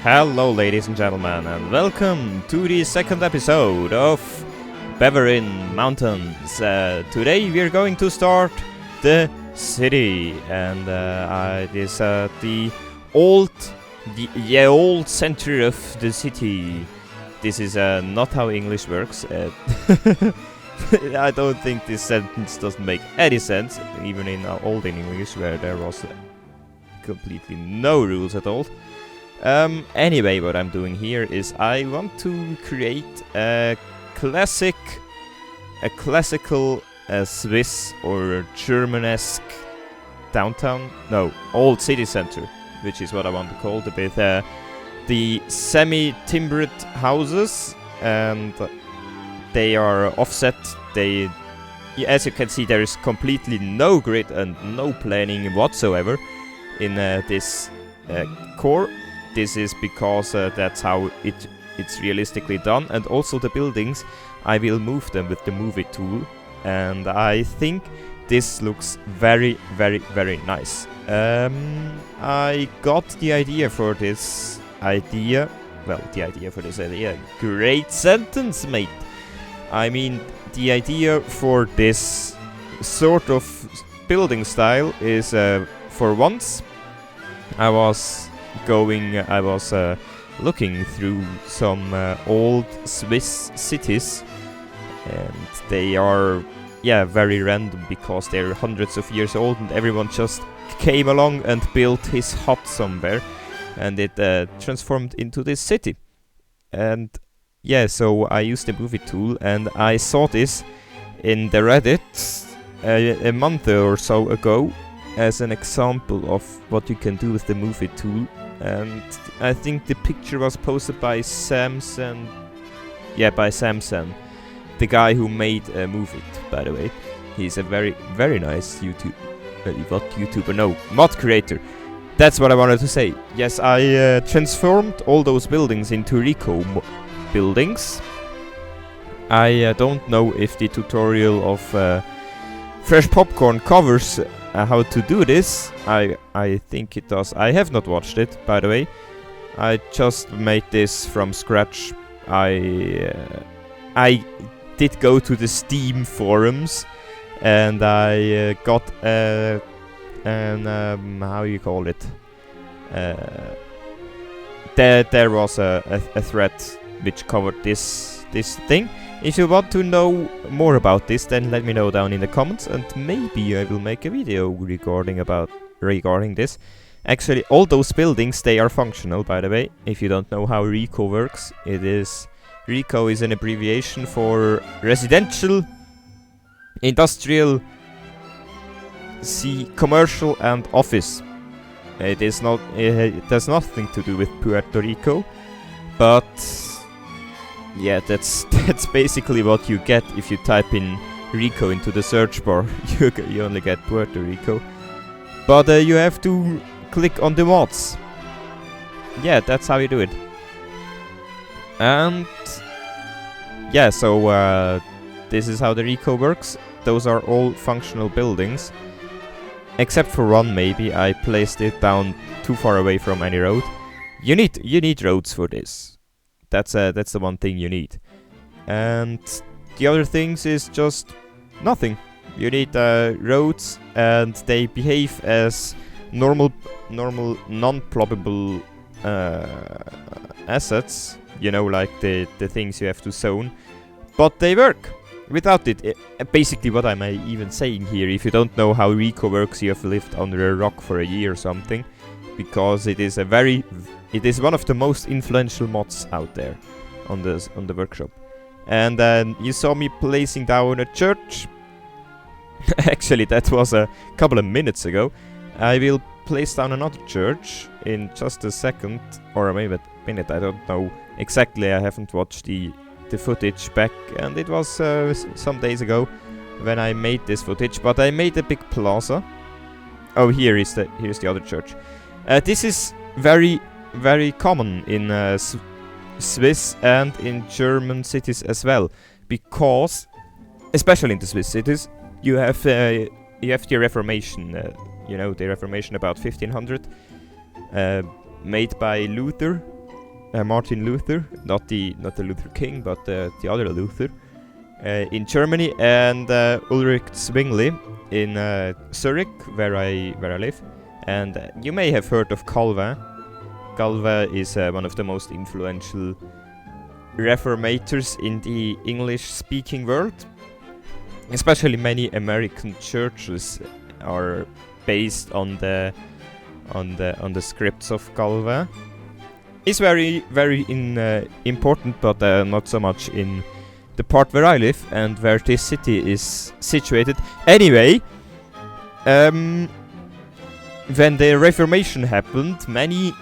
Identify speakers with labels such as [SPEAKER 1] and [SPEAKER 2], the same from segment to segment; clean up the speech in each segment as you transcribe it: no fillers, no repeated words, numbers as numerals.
[SPEAKER 1] Hello ladies and gentlemen, and welcome to the second episode of Beverin Mountains. Today we are going to start the city, and it is the old center of the city. This is not how English works. I don't think this sentence doesn't make any sense, even in old English where there was completely no rules at all. Anyway, what I'm doing here is I want to create a classical Swiss or Germanesque downtown, no, old city center, which is what I want to call it, with the semi-timbered houses, and they are offset. As you can see, there is completely no grid and no planning whatsoever in this core. This is because that's how it's realistically done, and also the buildings, I will move them with the move it tool, and I think this looks very, very, very nice. I got the idea for this idea. Great sentence, mate. I mean, the idea for this sort of building style is, for once, I was looking through some old Swiss cities, and they are very random because they're hundreds of years old, and everyone just came along and built his hut somewhere, and it transformed into this city. And so I used the movie tool, and I saw this in the Reddit a month or so ago as an example of what you can do with the movie tool. And I think the picture was posted by Samson. Yeah, by Samson, the guy who made Move It, by the way. He's a very, very nice mod creator. That's what I wanted to say. Yes, I transformed all those buildings into RICO buildings. I don't know if the tutorial of Fresh Popcorn covers how to do this. I think it does. I have not watched it, by the way. I just made this from scratch. I did go to the Steam forums, and I got how you call it? There was a thread which covered this thing. If you want to know more about this, then let me know down in the comments, and maybe I will make a video regarding this. Actually, all those buildings, they are functional, by the way. If you don't know how RICO works, RICO is an abbreviation for residential, industrial, commercial and office. It has nothing to do with Puerto Rico, but yeah, that's basically what you get if you type in RICO into the search bar. You only get Puerto Rico, but you have to click on the mods. Yeah, that's how you do it. And yeah, so this is how the RICO works. Those are all functional buildings, except for one. Maybe I placed it down too far away from any road. You need roads for this. That's the one thing you need, and the other things is just nothing. You need roads, and they behave as normal non-ploppable assets. You know, like the things you have to zone, but they work. Without it, basically what am I even saying here? If you don't know how RICO works, you have lived under a rock for a year or something, because it is one of the most influential mods out there on the workshop. And then you saw me placing down a church. Actually, that was a couple of minutes ago. I will place down another church in just a second, or maybe a minute, I don't know exactly. I haven't watched the footage back, and it was some days ago when I made this footage, but I made a big plaza. Oh, here's the other church. This is very, very common in Swiss and in German cities as well, because especially in the Swiss cities you have the Reformation. The Reformation about 1500, made by Luther, Martin Luther, not the Luther King, but the other Luther, in Germany, and Ulrich Zwingli in Zurich, where I live. And you may have heard of Calvin. Calvin is one of the most influential reformators in the English-speaking world. Especially many American churches are based on the scripts of Calvin. It's very important, but not so much in the part where I live and where this city is situated. Anyway, when the Reformation happened, many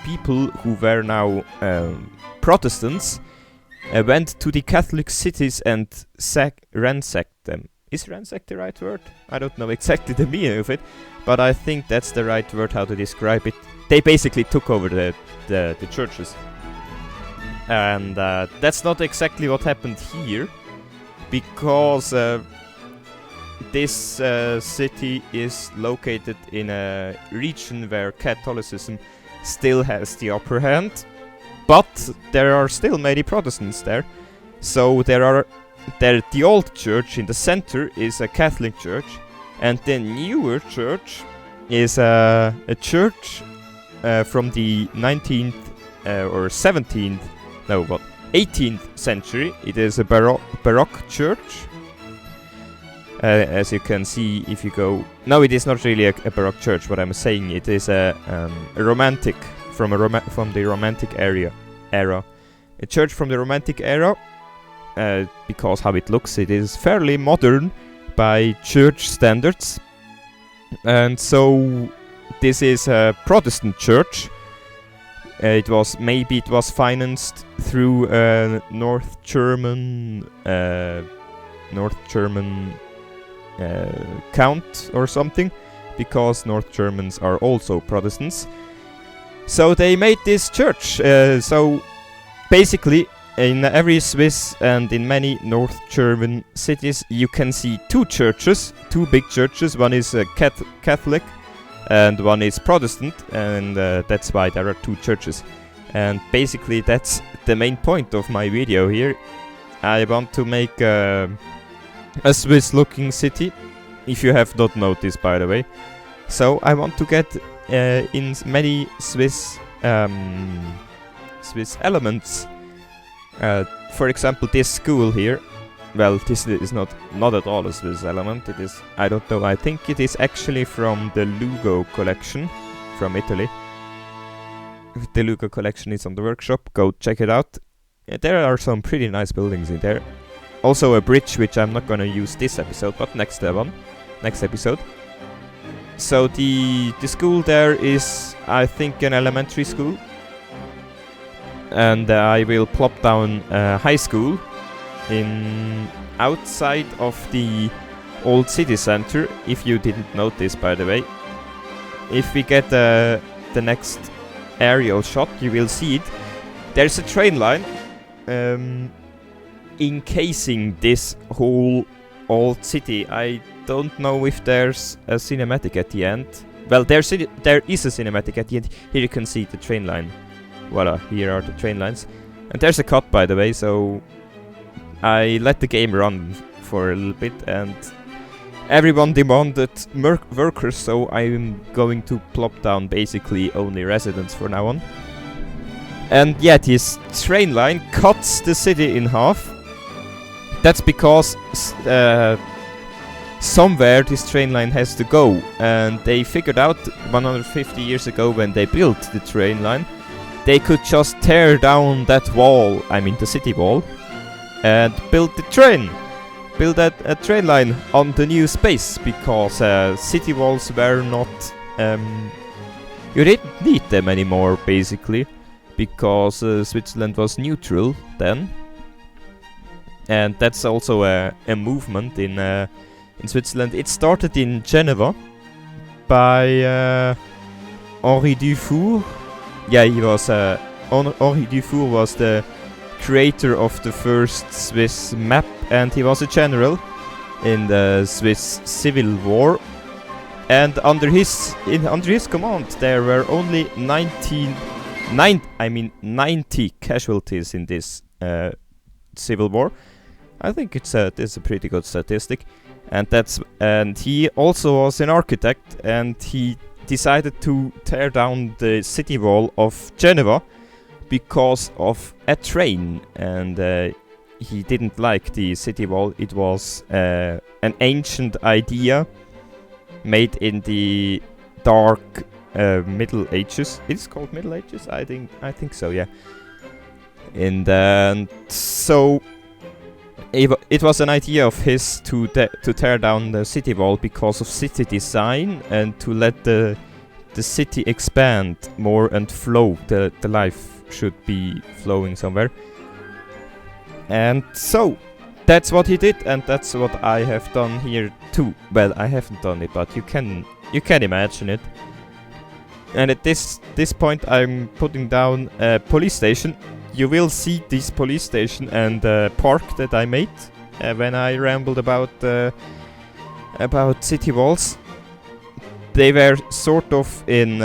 [SPEAKER 1] people who were now Protestants went to the Catholic cities and ransacked them. Is ransack the right word? I don't know exactly the meaning of it, but I think that's the right word how to describe it. They basically took over the churches. And that's not exactly what happened here, because this city is located in a region where Catholicism still has the upper hand, but there are still many Protestants there. So the old church in the center is a Catholic church, and the newer church is a church from the 19th or 17th, no, what, 18th century. It is a Baroque church. As you can see if you go... No, it is not really a Baroque church, what I'm saying. It is a romantic, from the Romantic era. A church from the Romantic era, because how it looks, it is fairly modern by church standards. And so this is a Protestant church. It was financed through North German count or something, because North Germans are also Protestants. So they made this church. So basically, in every Swiss and in many North German cities, you can see two big churches. One is Catholic and one is Protestant, and that's why there are two churches. And basically that's the main point of my video here. I want to make a Swiss looking city, if you have not noticed, by the way. So I want to get in many Swiss elements. For example, this school here. Well, this is not at all a Swiss element. It is, I don't know, I think it is actually from the Lugo collection from Italy. The Lugo collection is on the workshop, go check it out. There are some pretty nice buildings in there. Also a bridge, which I'm not gonna use this episode, but next episode. So the school there is, I think, an elementary school. And I will plop down a high school in outside of the old city center, if you didn't notice, by the way. If we get the next aerial shot, you will see it. There's a train line encasing this whole old city. I don't know if there's a cinematic at the end. Well, there is a cinematic at the end. Here you can see the train line. Voila, here are the train lines. And there's a cut, by the way, so I let the game run for a little bit, and everyone demanded workers, so I'm going to plop down basically only residents for now on. And yeah, this train line cuts the city in half. That's because somewhere this train line has to go, and they figured out 150 years ago, when they built the train line, they could just tear down that wall, I mean the city wall, and build a train line on the new space, because city walls were not... you didn't need them anymore, basically, because Switzerland was neutral then. And that's also a movement in Switzerland. It started in Geneva by Henri Dufour. Yeah, he was Henri Dufour was the creator of the first Swiss map, and he was a general in the Swiss Civil War. And under his command, there were only 19 90 casualties in this civil war. I think it's a pretty good statistic, and he also was an architect, and he decided to tear down the city wall of Geneva because of a train, and he didn't like the city wall. It was an ancient idea made in the dark Middle Ages. It's called Middle Ages, I think so, yeah. And so it was an idea of his to tear down the city wall because of city design and to let the city expand more and flow. The life should be flowing somewhere. And so that's what he did, and that's what I have done here too. Well, I haven't done it, but you can imagine it. And at this point, I'm putting down a police station. You will see this police station and park that I made when I rambled about city walls. They were sort of in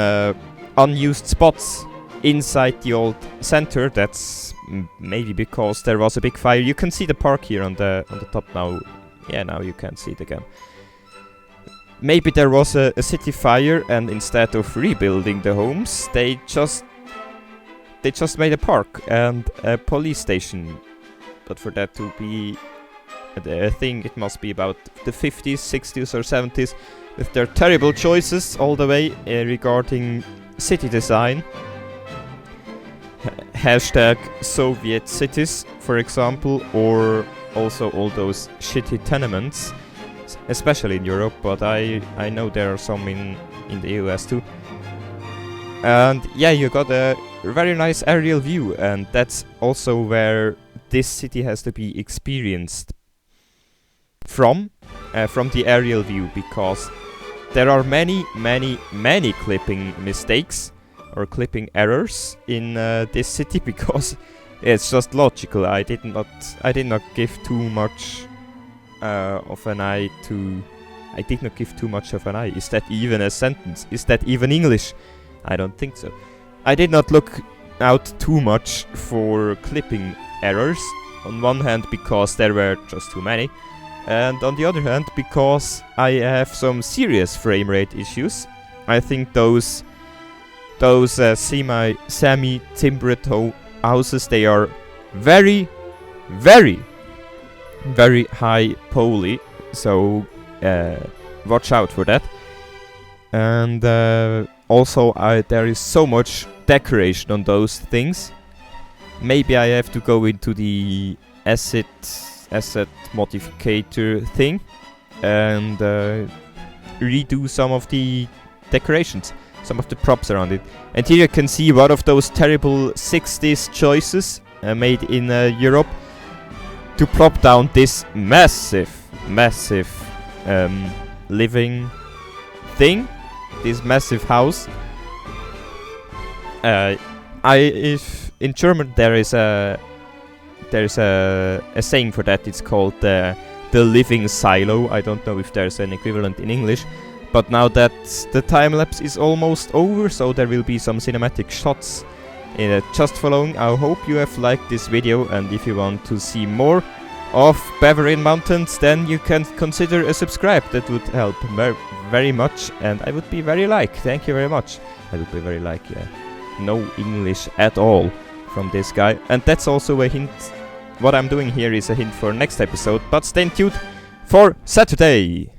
[SPEAKER 1] unused spots inside the old center. That's maybe because there was a big fire. You can see the park here on the top now. Yeah, now you can see it again. Maybe there was a city fire, and instead of rebuilding the homes, they just made a park and a police station. But for that to be a thing, it must be about the 50s, 60s or 70s, with their terrible choices all the way regarding city design. Hashtag Soviet cities, for example, or also all those shitty tenements, especially in Europe, but I know there are some in the US too. And yeah, you got a very nice aerial view, and that's also where this city has to be experienced from the aerial view, because there are many clipping mistakes or clipping errors in this city, because it's just logical. I did not give too much of an eye to. I did not give too much of an eye. Is that even a sentence? Is that even English? I don't think so. I did not look out too much for clipping errors. On one hand, because there were just too many, and on the other hand, because I have some serious frame rate issues. I think those semi-timbered houses, they are very high poly, so watch out for that. And also there is so much decoration on those things. Maybe I have to go into the asset modificator thing and redo some of the decorations, some of the props around it. And here you can see one of those terrible 60s choices made in Europe to prop down this massive living thing, this massive house. If in German there is a saying for that. It's called the living silo. I don't know if there's an equivalent in English, but now that the time lapse is almost over, so there will be some cinematic shots just following. I hope you have liked this video, and if you want to see more of Beverin Mountains, then you can consider a subscribe. That would help very much, and I would be very thank you very much. I would be very no English at all from this guy. And that's also a hint. What I'm doing here is a hint for next episode, but stay tuned for Saturday.